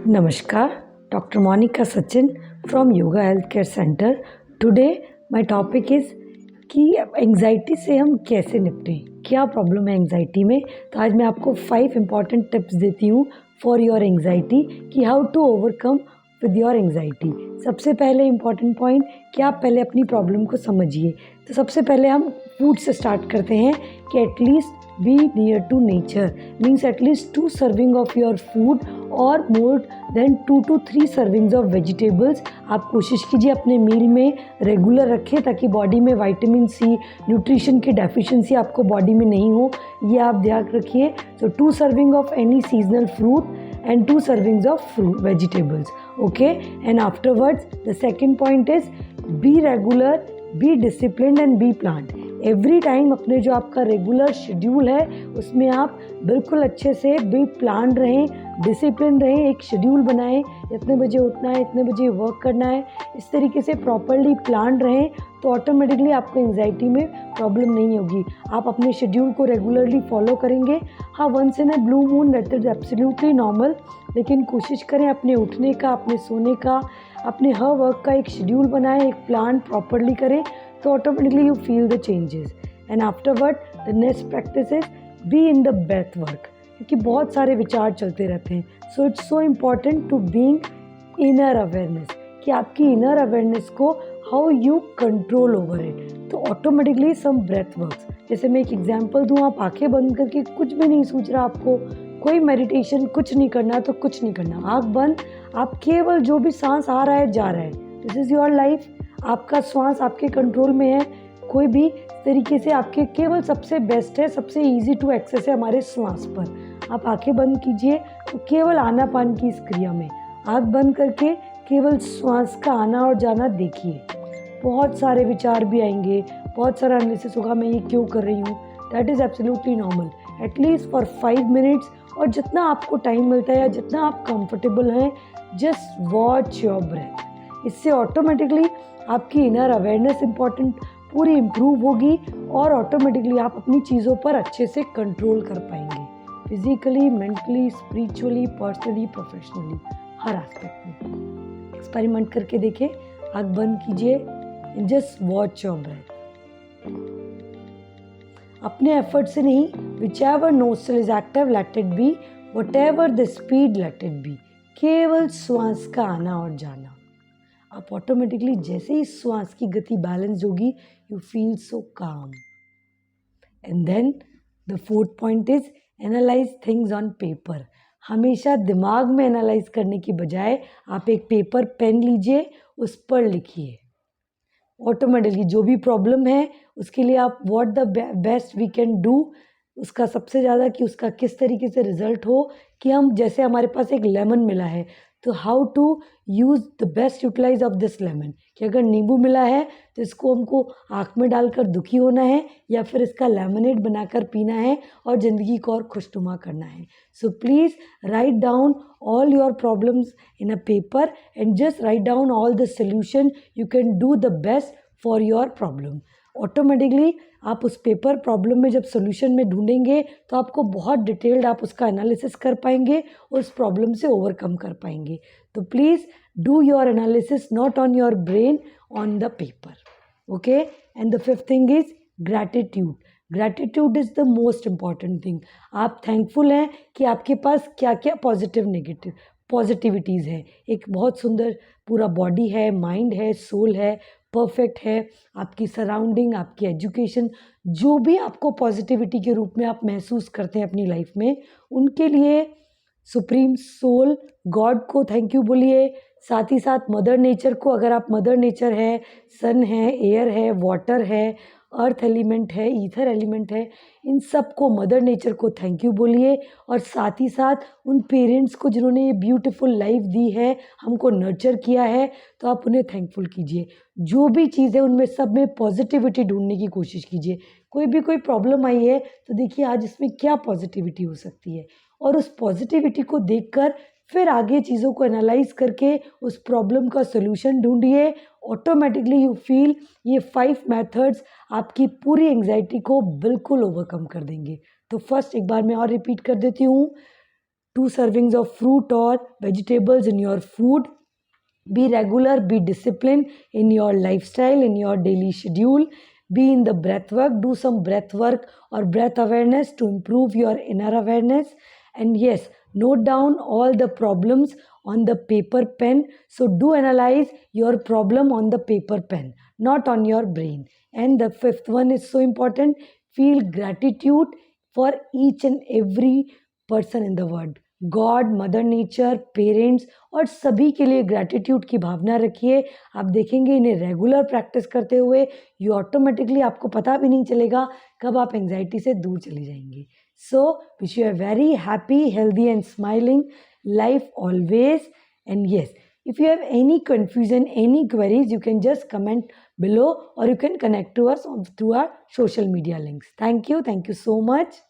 Namaskar, Dr. Monica Sachin from Yoga Healthcare Center. Today my topic is कि anxiety से हम कैसे निपटें, क्या प्रॉब्लम है एंग्जाइटी में। तो आज मैं आपको 5 इम्पॉर्टेंट टिप्स देती हूँ फॉर योर एंग्जाइटी कि how to overcome with your anxiety. सबसे पहले इम्पॉर्टेंट पॉइंट कि आप पहले अपनी प्रॉब्लम को समझिए। तो सबसे पहले हम फूड से स्टार्ट करते हैं कि at least be near to nature means at least 2 serving of your food और more than 2 to 3 servings of vegetables आप कोशिश कीजिए अपने मील में रेगुलर रखें ताकि बॉडी में विटामिन सी न्यूट्रिशन की डेफिशिएंसी आपको बॉडी में नहीं हो, ये आप ध्यान रखिए। तो 2 serving of any seasonal fruit and 2 servings of fruit vegetables, okay? And afterwards the second point is be regular, be disciplined and be planned. Every time अपने जो आपका रेगुलर शेड्यूल है उसमें आप बिल्कुल अच्छे से बी प्लान रहें, डिसिप्लिन रहें, एक शेड्यूल बनाएं, इतने बजे उठना है, इतने बजे वर्क करना है, इस तरीके से प्रॉपरली प्लान रहें तो ऑटोमेटिकली आपको एंग्जाइटी में प्रॉब्लम नहीं होगी। आप अपने शेड्यूल को रेगुलरली फॉलो करेंगे। हाँ, once in a blue moon that is absolutely normal, लेकिन कोशिश करें अपने उठने का, अपने सोने का, अपने हर वर्क का एक शेड्यूल बनाएं, एक प्लान प्रॉपरली करें तो automatically you feel the changes. And afterward the next practice is be in the breath work, क्योंकि बहुत सारे विचार चलते रहते हैं। So it's so important to being inner awareness कि आपकी इनर अवेयरनेस को how you control over it. तो ऑटोमेटिकली सम ब्रेथ वर्क्स, जैसे मैं एक एग्जांपल दूँ, आप आंखें बंद करके कुछ भी नहीं सोच रहा, आपको कोई मेडिटेशन कुछ नहीं करना, तो कुछ नहीं करना, आँख बंद, आप केवल जो भी सांस आ रहा है जा रहा है, दिस इज़ योर लाइफ। आपका श्वास आपके कंट्रोल में है, कोई भी तरीके से आपके केवल सबसे बेस्ट है, सबसे इजी टू एक्सेस है हमारे श्वास पर। आप आंखें बंद कीजिए तो केवल आनापान की इस क्रिया में आँख बंद करके केवल श्वास का आना और जाना देखिए। बहुत सारे विचार भी आएंगे, बहुत सारा एनालिसिस होगा, मैं ये क्यों कर रही हूँ, that is absolutely normal. At least for 5 minutes, और जितना आपको टाइम मिलता है या जितना आप कंफर्टेबल हैं, जस्ट वॉच योर ब्रेथ। इससे ऑटोमेटिकली आपकी इनर अवेयरनेस इम्पॉर्टेंट पूरी इम्प्रूव होगी और ऑटोमेटिकली आप अपनी चीज़ों पर अच्छे से कंट्रोल कर पाएंगे, physically, mentally, spiritually, personally, professionally, हर एस्पेक्ट में। एक्सपेरिमेंट करके देखें, आँख बंद कीजिए and just watch your breath. अपने एफर्ट से नहीं, whichever nostril is active let it be, whatever the speed let it be, केवल श्वास का आना और जाना। आप ऑटोमेटिकली जैसे ही श्वास की गति बैलेंस होगी, you feel so calm. And then the fourth point is analyse things on paper. हमेशा दिमाग में एनालाइज करने की बजाय आप एक पेपर पेन लीजिए, उस पर लिखिए। ऑटोमेटिकली जो भी प्रॉब्लम है उसके लिए आप what the best we can do, उसका सबसे ज़्यादा कि उसका किस तरीके से रिजल्ट हो, कि हम जैसे हमारे पास एक लेमन मिला है तो how to use the best utilise of this lemon, कि अगर नींबू मिला है तो इसको हमको आँख में डालकर दुखी होना है या फिर इसका लेमनेड बनाकर पीना है और ज़िंदगी को और खुशनुमा करना है। So please write down all your problems in a paper and just write down all the solution you can do the best for your problem. Automatically आप उस पेपर प्रॉब्लम में जब सोल्यूशन में ढूंढेंगे तो आपको बहुत डिटेल्ड आप उसका एनालिसिस कर पाएंगे और उस प्रॉब्लम से ओवरकम कर पाएंगे। तो please do your analysis not on your brain, on the paper, okay. And the fifth thing is gratitude. Gratitude is the most important thing. आप थैंकफुल हैं कि आपके पास क्या क्या पॉजिटिविटीज़ है। एक बहुत सुंदर पूरा बॉडी है, माइंड है, सोल है, परफेक्ट है, आपकी सराउंडिंग, आपकी एजुकेशन, जो भी आपको पॉजिटिविटी के रूप में आप महसूस करते हैं अपनी लाइफ में, उनके लिए सुप्रीम सोल गॉड को थैंक यू बोलिए। साथ ही साथ मदर नेचर को, अगर आप मदर नेचर है, सन है, एयर है, वाटर है, अर्थ एलिमेंट है, ईथर एलिमेंट है, इन सब को, मदर नेचर को थैंक यू बोलिए। और साथ ही साथ उन पेरेंट्स को जिन्होंने ये ब्यूटीफुल लाइफ दी है, हमको नर्चर किया है, तो आप उन्हें थैंकफुल कीजिए। जो भी चीज़ है उनमें सब में पॉजिटिविटी ढूंढने की कोशिश कीजिए। कोई प्रॉब्लम आई है तो देखिए आज इसमें क्या पॉजिटिविटी हो सकती है, और उस पॉजिटिविटी को देखकर फिर आगे चीज़ों को एनालाइज करके उस प्रॉब्लम का सोल्यूशन ढूंढिए। ऑटोमेटिकली यू फील ये 5 मेथड्स आपकी पूरी एंग्जाइटी को बिल्कुल ओवरकम कर देंगे। तो फर्स्ट एक बार मैं और रिपीट कर देती हूँ, 2 servings of fruit or vegetables in your food. Be regular, be disciplined in your lifestyle, in your daily schedule. Be in the breath work, do some breath work or breath awareness to improve your inner awareness. And yes, note down all the problems on the paper pen. So do analyze your problem on the paper pen, not on your brain. And the fifth one is so important, feel gratitude for each and every person in the world, God, mother nature, parents और सभी के लिए gratitude की भावना रखिए. आप देखेंगे इन्हें regular practice करते हुए यू ऑटोमेटिकली आपको पता भी नहीं चलेगा कब आप एंग्जाइटी से दूर चले जाएंगे. So wish you are very happy, healthy and smiling life always. And yes, if you have any confusion, any queries, you can just comment below or you can connect to us through our social media links. Thank you so much.